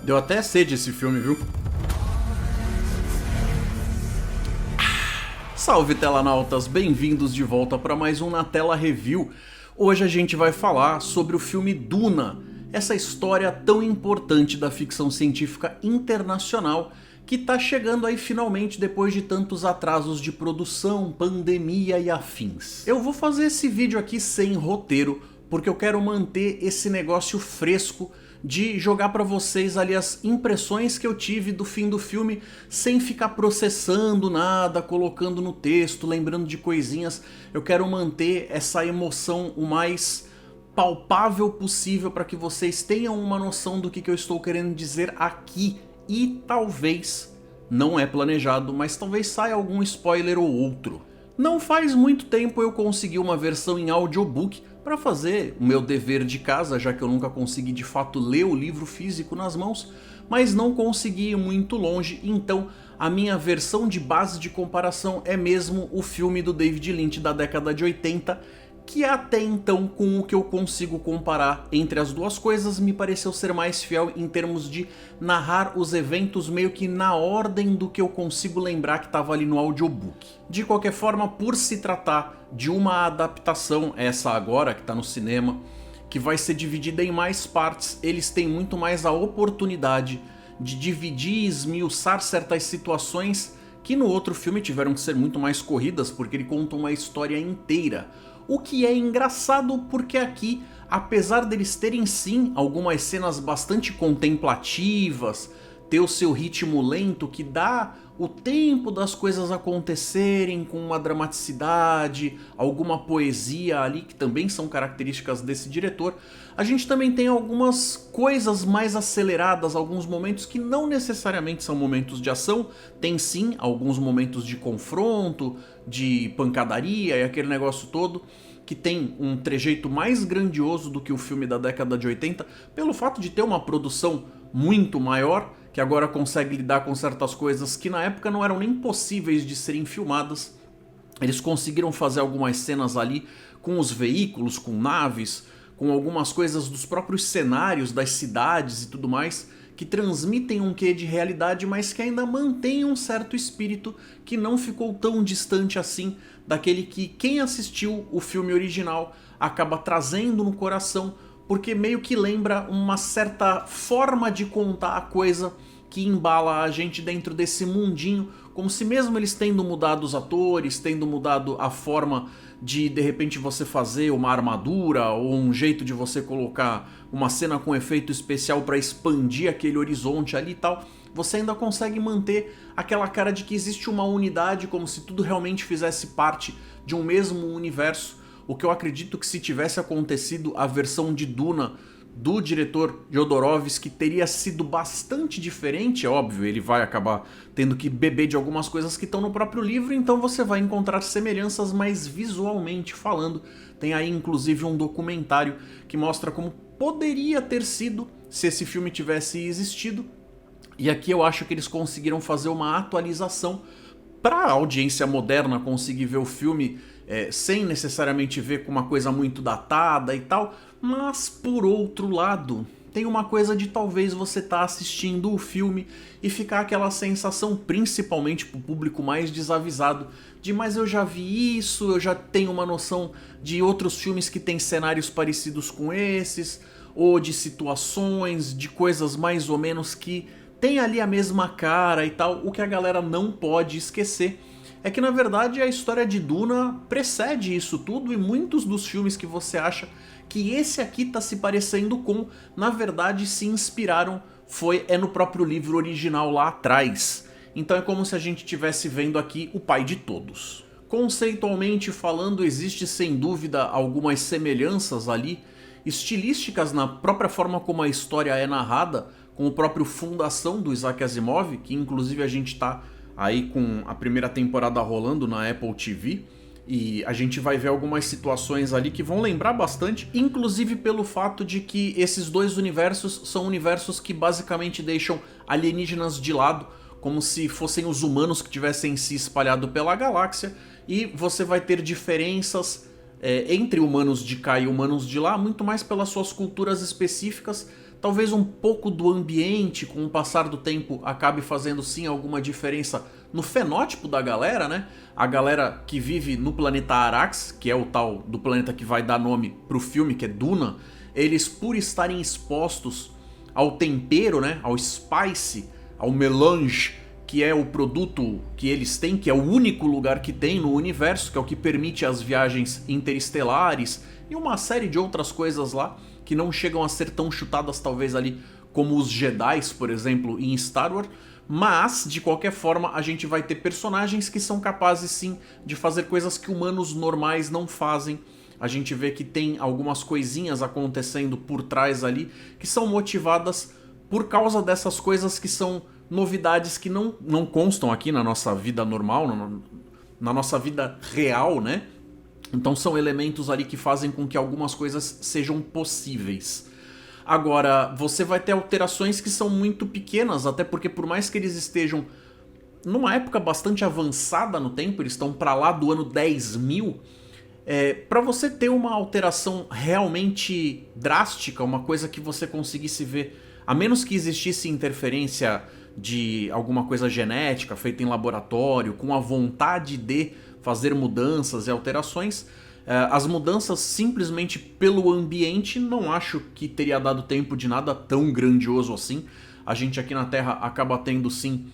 Deu até sede esse filme, viu? Salve telanautas, bem-vindos de volta para mais um Na Tela Review. Hoje a gente vai falar sobre o filme Duna, essa história tão importante da ficção científica internacional que tá chegando aí finalmente depois de tantos atrasos de produção, pandemia e afins. Eu vou fazer esse vídeo aqui sem roteiro, porque eu quero manter esse negócio fresco de jogar pra vocês ali as impressões que eu tive do fim do filme sem ficar processando nada, colocando no texto, lembrando de coisinhas. Eu quero manter essa emoção o mais palpável possível para que vocês tenham uma noção do que eu estou querendo dizer aqui. E talvez, não é planejado, mas talvez saia algum spoiler ou outro. Não faz muito tempo eu consegui uma versão em audiobook para fazer o meu dever de casa, já que eu nunca consegui de fato ler o livro físico nas mãos, mas não consegui ir muito longe, então a minha versão de base de comparação é mesmo o filme do David Lynch da década de 80, que até então, com o que eu consigo comparar entre as duas coisas, me pareceu ser mais fiel em termos de narrar os eventos meio que na ordem do que eu consigo lembrar que estava ali no audiobook. De qualquer forma, por se tratar de uma adaptação, essa agora que está no cinema, que vai ser dividida em mais partes, eles têm muito mais a oportunidade de dividir e esmiuçar certas situações que no outro filme tiveram que ser muito mais corridas, porque ele conta uma história inteira. O que é engraçado porque aqui, apesar deles terem sim algumas cenas bastante contemplativas, ter o seu ritmo lento que dá o tempo das coisas acontecerem com uma dramaticidade, alguma poesia ali que também são características desse diretor, a gente também tem algumas coisas mais aceleradas, alguns momentos que não necessariamente são momentos de ação, tem sim alguns momentos de confronto, de pancadaria e aquele negócio todo, que tem um trejeito mais grandioso do que o filme da década de 80, pelo fato de ter uma produção muito maior, que agora consegue lidar com certas coisas que na época não eram nem possíveis de serem filmadas. Eles conseguiram fazer algumas cenas ali com os veículos, com naves, com algumas coisas dos próprios cenários das cidades e tudo mais, que transmitem um quê de realidade, mas que ainda mantém um certo espírito que não ficou tão distante assim daquele que quem assistiu o filme original acaba trazendo no coração, porque meio que lembra uma certa forma de contar a coisa que embala a gente dentro desse mundinho, como se mesmo eles tendo mudado os atores, tendo mudado a forma de repente você fazer uma armadura ou um jeito de você colocar uma cena com efeito especial para expandir aquele horizonte ali e tal, você ainda consegue manter aquela cara de que existe uma unidade, como se tudo realmente fizesse parte de um mesmo universo. O que eu acredito que se tivesse acontecido a versão de Duna do diretor Jodorowsky teria sido bastante diferente, é óbvio, ele vai acabar tendo que beber de algumas coisas que estão no próprio livro, então você vai encontrar semelhanças, mas visualmente falando. Tem aí inclusive um documentário que mostra como poderia ter sido se esse filme tivesse existido, e aqui eu acho que eles conseguiram fazer uma atualização para a audiência moderna conseguir ver o filme sem necessariamente ver com uma coisa muito datada e tal, mas por outro lado, tem uma coisa de talvez você estar assistindo o filme e ficar aquela sensação, principalmente para o público mais desavisado, de mas eu já vi isso, eu já tenho uma noção de outros filmes que têm cenários parecidos com esses, ou de situações, de coisas mais ou menos que tem ali a mesma cara e tal. O que a galera não pode esquecer é que na verdade a história de Duna precede isso tudo, e muitos dos filmes que você acha que esse aqui tá se parecendo com, na verdade se inspiraram no próprio livro original lá atrás. Então é como se a gente estivesse vendo aqui o pai de todos. Conceitualmente falando, existe sem dúvida algumas semelhanças ali, estilísticas na própria forma como a história é narrada, com o próprio Fundação do Isaac Asimov, que inclusive a gente tá aí com a primeira temporada rolando na Apple TV, e a gente vai ver algumas situações ali que vão lembrar bastante, inclusive pelo fato de que esses dois universos são universos que basicamente deixam alienígenas de lado, como se fossem os humanos que tivessem se espalhado pela galáxia, e você vai ter diferenças entre humanos de cá e humanos de lá, muito mais pelas suas culturas específicas, Talvez um pouco do ambiente, com o passar do tempo, acabe fazendo sim alguma diferença no fenótipo da galera, né? A galera que vive no planeta Arrakis, que é o tal do planeta que vai dar nome pro filme, que é Duna, eles, por estarem expostos ao tempero, né? Ao spice, ao melange, que é o produto que eles têm, que é o único lugar que tem no universo, que é o que permite as viagens interestelares e uma série de outras coisas lá, que não chegam a ser tão chutadas talvez ali como os Jedis, por exemplo, em Star Wars, mas de qualquer forma a gente vai ter personagens que são capazes sim de fazer coisas que humanos normais não fazem. A gente vê que tem algumas coisinhas acontecendo por trás ali que são motivadas por causa dessas coisas que são novidades que não constam aqui na nossa vida normal, na nossa vida real, né? Então são elementos ali que fazem com que algumas coisas sejam possíveis. Agora, você vai ter alterações que são muito pequenas, até porque por mais que eles estejam numa época bastante avançada no tempo, eles estão para lá do ano 10.000, para você ter uma alteração realmente drástica, uma coisa que você conseguisse ver, a menos que existisse interferência de alguma coisa genética feita em laboratório, com a vontade de fazer mudanças e alterações, as mudanças simplesmente pelo ambiente não acho que teria dado tempo de nada tão grandioso assim. A gente aqui na Terra acaba tendo sim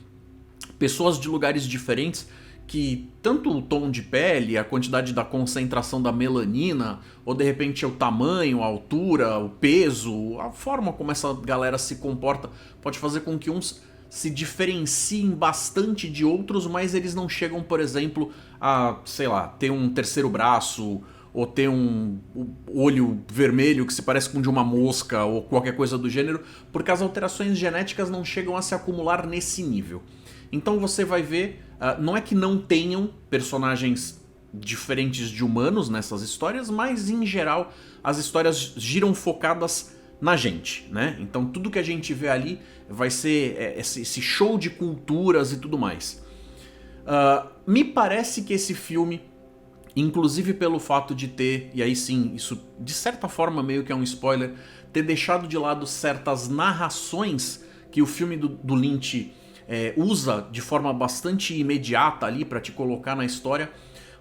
pessoas de lugares diferentes que tanto o tom de pele, a quantidade da concentração da melanina, ou de repente o tamanho, a altura, o peso, a forma como essa galera se comporta, pode fazer com que uns se diferenciem bastante de outros, mas eles não chegam, por exemplo, a, sei lá, ter um terceiro braço, ou ter um olho vermelho que se parece com o de uma mosca, ou qualquer coisa do gênero, porque as alterações genéticas não chegam a se acumular nesse nível. Então você vai ver, não é que não tenham personagens diferentes de humanos nessas histórias, mas em geral as histórias giram focadas na gente, né? Então tudo que a gente vê ali vai ser esse show de culturas e tudo mais. Me parece que esse filme, inclusive pelo fato de ter, e aí sim, isso de certa forma meio que é um spoiler, ter deixado de lado certas narrações que o filme do Lynch usa de forma bastante imediata ali para te colocar na história,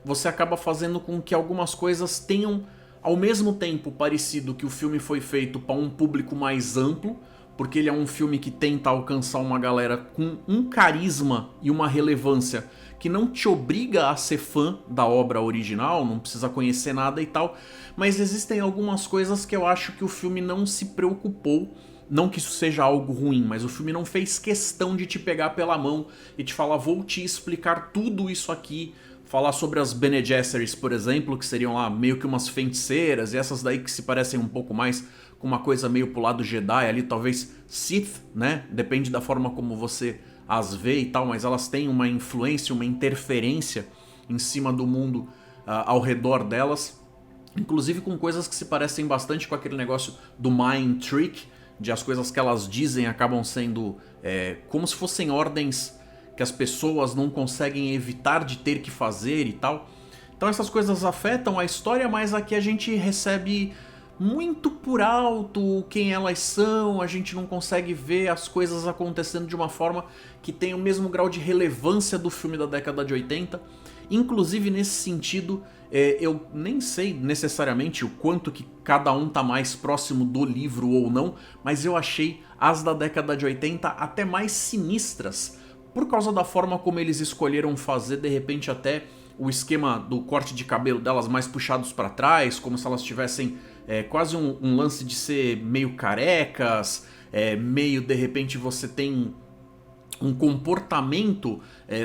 você acaba fazendo com que algumas coisas tenham ao mesmo tempo parecido que o filme foi feito para um público mais amplo, porque ele é um filme que tenta alcançar uma galera com um carisma e uma relevância que não te obriga a ser fã da obra original, não precisa conhecer nada e tal, mas existem algumas coisas que eu acho que o filme não se preocupou. Não que isso seja algo ruim, mas o filme não fez questão de te pegar pela mão e te falar, vou te explicar tudo isso aqui, falar sobre as Bene Gesserit, por exemplo, que seriam lá meio que umas feiticeiras, e essas daí que se parecem um pouco mais com uma coisa meio pro lado Jedi ali, talvez Sith, né? Depende da forma como você as vê e tal, mas elas têm uma influência, uma interferência em cima do mundo ao redor delas, inclusive com coisas que se parecem bastante com aquele negócio do Mind Trick, de as coisas que elas dizem acabam sendo como se fossem ordens que as pessoas não conseguem evitar de ter que fazer e tal. Então essas coisas afetam a história, mas aqui a gente recebe muito por alto quem elas são, a gente não consegue ver as coisas acontecendo de uma forma que tem o mesmo grau de relevância do filme da década de 80. Inclusive nesse sentido, eu nem sei necessariamente o quanto que cada um tá mais próximo do livro ou não, mas eu achei as da década de 80 até mais sinistras, por causa da forma como eles escolheram fazer, de repente até o esquema do corte de cabelo delas mais puxados para trás, como se elas tivessem quase um lance de ser meio carecas, meio de repente você tem um comportamento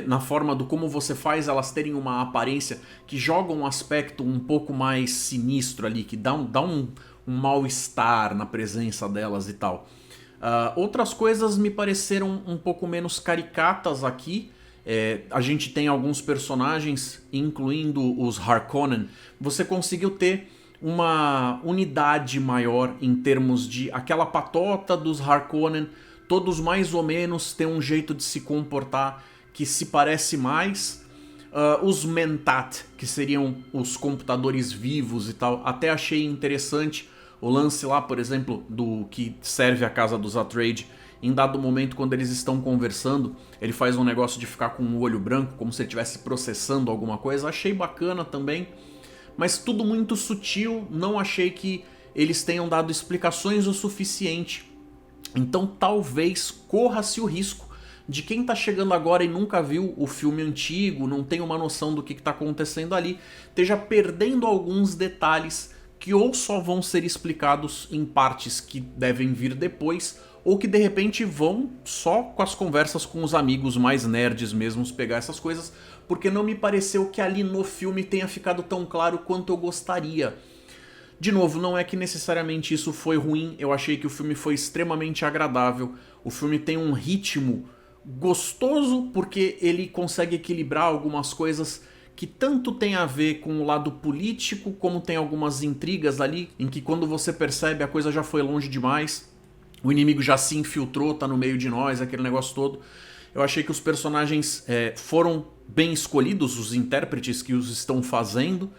na forma do como você faz elas terem uma aparência que joga um aspecto um pouco mais sinistro ali, que dá um mal-estar na presença delas e tal. Outras coisas me pareceram um pouco menos caricatas aqui. A gente tem alguns personagens, incluindo os Harkonnen. Você conseguiu ter uma unidade maior em termos de aquela patota dos Harkonnen, todos mais ou menos têm um jeito de se comportar que se parece mais. Os Mentat, que seriam os computadores vivos e tal, até achei interessante O lance lá, por exemplo, do que serve a casa dos Atreides, em dado momento, quando eles estão conversando, ele faz um negócio de ficar com o olho branco, como se ele estivesse processando alguma coisa. Achei bacana também, mas tudo muito sutil, não achei que eles tenham dado explicações o suficiente. Então talvez corra-se o risco de quem tá chegando agora e nunca viu o filme antigo, não tem uma noção do que tá acontecendo ali, esteja perdendo alguns detalhes que ou só vão ser explicados em partes que devem vir depois, ou que de repente vão só com as conversas com os amigos mais nerds mesmos pegar essas coisas, porque não me pareceu que ali no filme tenha ficado tão claro quanto eu gostaria. De novo, não é que necessariamente isso foi ruim, eu achei que o filme foi extremamente agradável, o filme tem um ritmo gostoso porque ele consegue equilibrar algumas coisas que tanto tem a ver com o lado político, como tem algumas intrigas ali, em que quando você percebe a coisa já foi longe demais, o inimigo já se infiltrou, tá no meio de nós, aquele negócio todo. Eu achei que os personagens foram bem escolhidos, os intérpretes que os estão fazendo.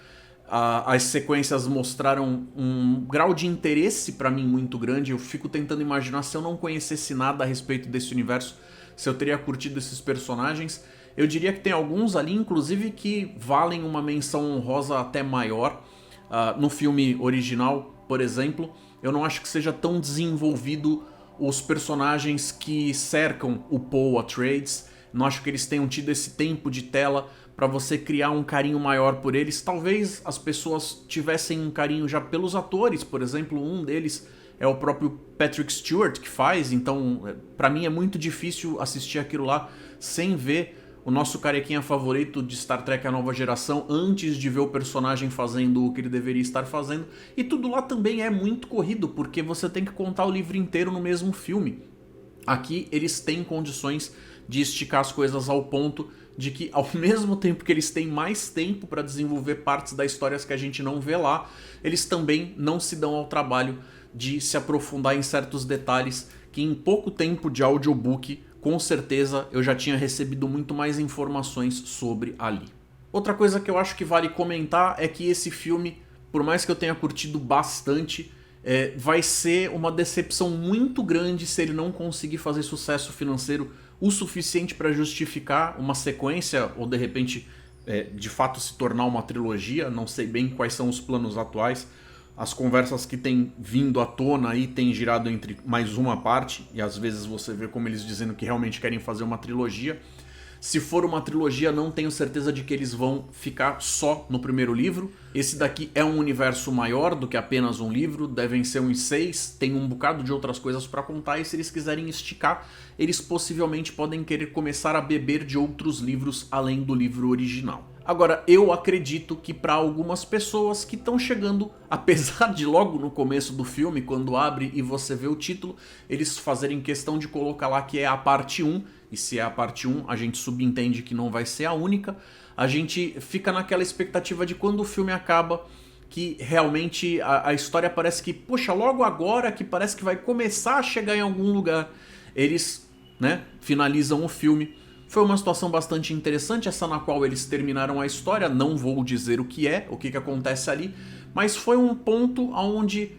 As sequências mostraram um grau de interesse pra mim muito grande. Eu fico tentando imaginar, se eu não conhecesse nada a respeito desse universo, se eu teria curtido esses personagens. Eu diria que tem alguns ali, inclusive, que valem uma menção honrosa até maior. No filme original, por exemplo, eu não acho que seja tão desenvolvido os personagens que cercam o Paul Atreides. Não acho que eles tenham tido esse tempo de tela para você criar um carinho maior por eles. Talvez as pessoas tivessem um carinho já pelos atores, por exemplo, um deles é o próprio Patrick Stewart que faz, então pra mim é muito difícil assistir aquilo lá sem ver o nosso carequinha favorito de Star Trek A Nova Geração antes de ver o personagem fazendo o que ele deveria estar fazendo. E tudo lá também é muito corrido, porque você tem que contar o livro inteiro no mesmo filme. Aqui eles têm condições de esticar as coisas ao ponto de que, ao mesmo tempo que eles têm mais tempo para desenvolver partes das histórias que a gente não vê lá, eles também não se dão ao trabalho de se aprofundar em certos detalhes que em pouco tempo de audiobook, com certeza eu já tinha recebido muito mais informações sobre ali. Outra coisa que eu acho que vale comentar é que esse filme, por mais que eu tenha curtido bastante, vai ser uma decepção muito grande se ele não conseguir fazer sucesso financeiro o suficiente para justificar uma sequência ou de repente de fato se tornar uma trilogia. Não sei bem quais são os planos atuais. As conversas que têm vindo à tona aí têm girado entre mais uma parte, e às vezes você vê como eles dizendo que realmente querem fazer uma trilogia. Se for uma trilogia, não tenho certeza de que eles vão ficar só no primeiro livro. Esse daqui é um universo maior do que apenas um livro, devem ser uns 6, tem um bocado de outras coisas para contar, e se eles quiserem esticar, eles possivelmente podem querer começar a beber de outros livros além do livro original. Agora, eu acredito que para algumas pessoas que estão chegando, apesar de logo no começo do filme, quando abre e você vê o título, eles fazerem questão de colocar lá que é a parte 1, e se é a parte 1, a gente subentende que não vai ser a única, a gente fica naquela expectativa de quando o filme acaba, que realmente a história parece que, poxa, logo agora que parece que vai começar a chegar em algum lugar, eles, finalizam o filme. Foi uma situação bastante interessante, essa na qual eles terminaram a história, não vou dizer o que acontece ali, mas foi um ponto onde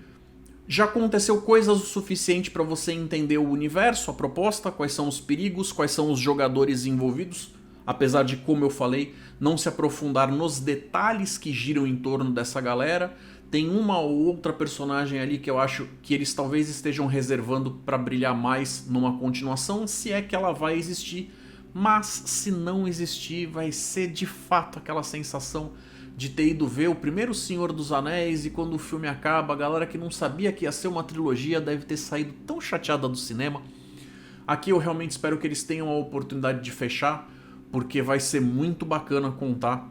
já aconteceu coisas o suficiente para você entender o universo, a proposta, quais são os perigos, quais são os jogadores envolvidos, apesar de, como eu falei, não se aprofundar nos detalhes que giram em torno dessa galera. Tem uma ou outra personagem ali que eu acho que eles talvez estejam reservando para brilhar mais numa continuação, se é que ela vai existir. Mas se não existir, vai ser de fato aquela sensação de ter ido ver o primeiro Senhor dos Anéis e quando o filme acaba, a galera que não sabia que ia ser uma trilogia deve ter saído tão chateada do cinema. Aqui eu realmente espero que eles tenham a oportunidade de fechar, porque vai ser muito bacana contar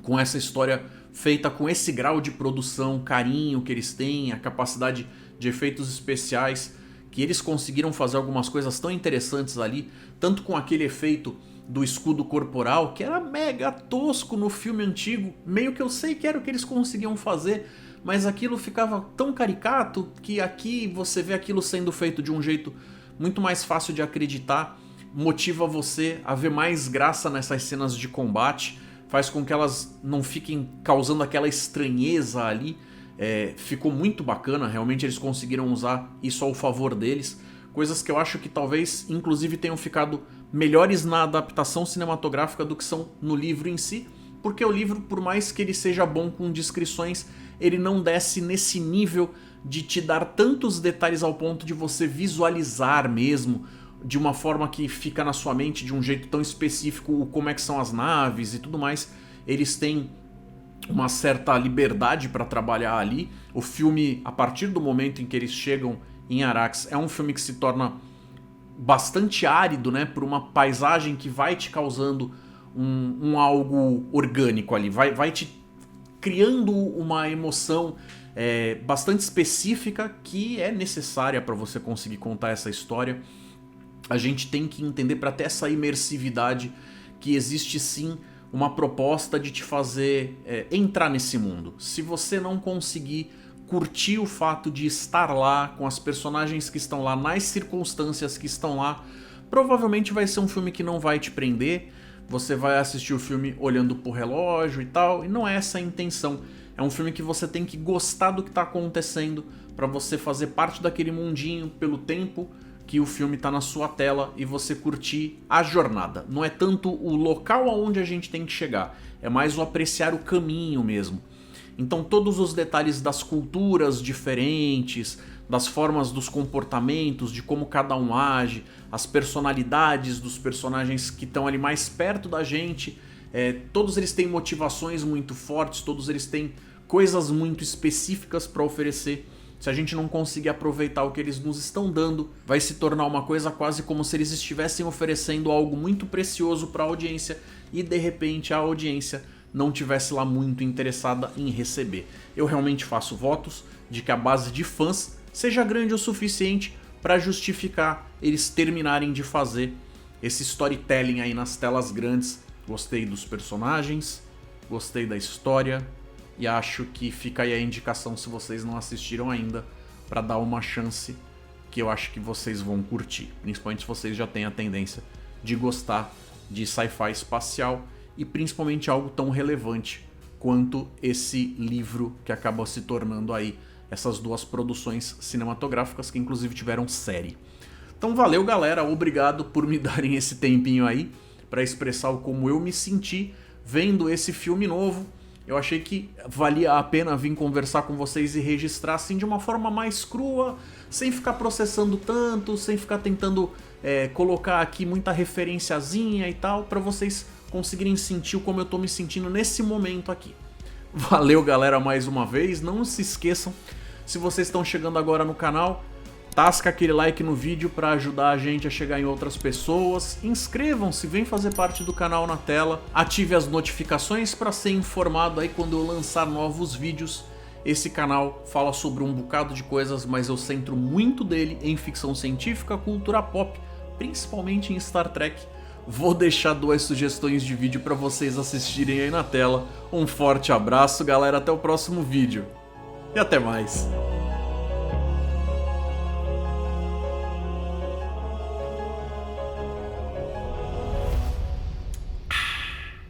com essa história feita com esse grau de produção, carinho que eles têm, a capacidade de efeitos especiais, que eles conseguiram fazer algumas coisas tão interessantes ali, tanto com aquele efeito do escudo corporal, que era mega tosco no filme antigo, meio que eu sei que era o que eles conseguiam fazer, mas aquilo ficava tão caricato que aqui você vê aquilo sendo feito de um jeito muito mais fácil de acreditar, motiva você a ver mais graça nessas cenas de combate, faz com que elas não fiquem causando aquela estranheza ali. ficou muito bacana, realmente eles conseguiram usar isso ao favor deles. Coisas que eu acho que talvez, inclusive, tenham ficado melhores na adaptação cinematográfica do que são no livro em si, porque o livro, por mais que ele seja bom com descrições, ele não desce nesse nível de te dar tantos detalhes ao ponto de você visualizar mesmo, de uma forma que fica na sua mente de um jeito tão específico, como é que são as naves e tudo mais. Eles têm uma certa liberdade para trabalhar ali. O filme, a partir do momento em que eles chegam em Arrakis, é um filme que se torna bastante árido, né, por uma paisagem que vai te causando um algo orgânico ali, vai te criando uma emoção bastante específica que é necessária para você conseguir contar essa história. A gente tem que entender, para ter essa imersividade, que existe sim uma proposta de te fazer entrar nesse mundo. Se você não conseguir curtir o fato de estar lá, com as personagens que estão lá, nas circunstâncias que estão lá, provavelmente vai ser um filme que não vai te prender. Você vai assistir o filme olhando pro relógio e tal, e não é essa a intenção. É um filme que você tem que gostar do que tá acontecendo para você fazer parte daquele mundinho pelo tempo que o filme tá na sua tela e você curtir a jornada. Não é tanto o local aonde a gente tem que chegar, é mais o apreciar o caminho mesmo. Então todos os detalhes das culturas diferentes, das formas dos comportamentos, de como cada um age, as personalidades dos personagens que estão ali mais perto da gente, todos eles têm motivações muito fortes, todos eles têm coisas muito específicas para oferecer. Se a gente não conseguir aproveitar o que eles nos estão dando, vai se tornar uma coisa quase como se eles estivessem oferecendo algo muito precioso para a audiência e de repente a audiência não tivesse lá muito interessada em receber. Eu realmente faço votos de que a base de fãs seja grande o suficiente para justificar eles terminarem de fazer esse storytelling aí nas telas grandes. Gostei dos personagens, gostei da história e acho que fica aí a indicação, se vocês não assistiram ainda, para dar uma chance, que eu acho que vocês vão curtir, principalmente se vocês já têm a tendência de gostar de sci-fi espacial e principalmente algo tão relevante quanto esse livro que acaba se tornando aí essas duas produções cinematográficas que inclusive tiveram série. Então valeu galera, obrigado por me darem esse tempinho aí para expressar como eu me senti vendo esse filme novo. Eu achei que valia a pena vir conversar com vocês e registrar assim de uma forma mais crua, sem ficar processando tanto, sem ficar tentando colocar aqui muita referenciazinha e tal, para vocês conseguirem sentir como eu tô me sentindo nesse momento aqui. Valeu galera mais uma vez, não se esqueçam, se vocês estão chegando agora no canal, tasca aquele like no vídeo para ajudar a gente a chegar em outras pessoas, inscrevam-se, vem fazer parte do canal na tela, ative as notificações para ser informado aí quando eu lançar novos vídeos. Esse canal fala sobre um bocado de coisas, mas eu centro muito dele em ficção científica, cultura pop, principalmente em Star Trek. Vou deixar 2 sugestões de vídeo para vocês assistirem aí na tela. Um forte abraço galera, até o próximo vídeo e até mais!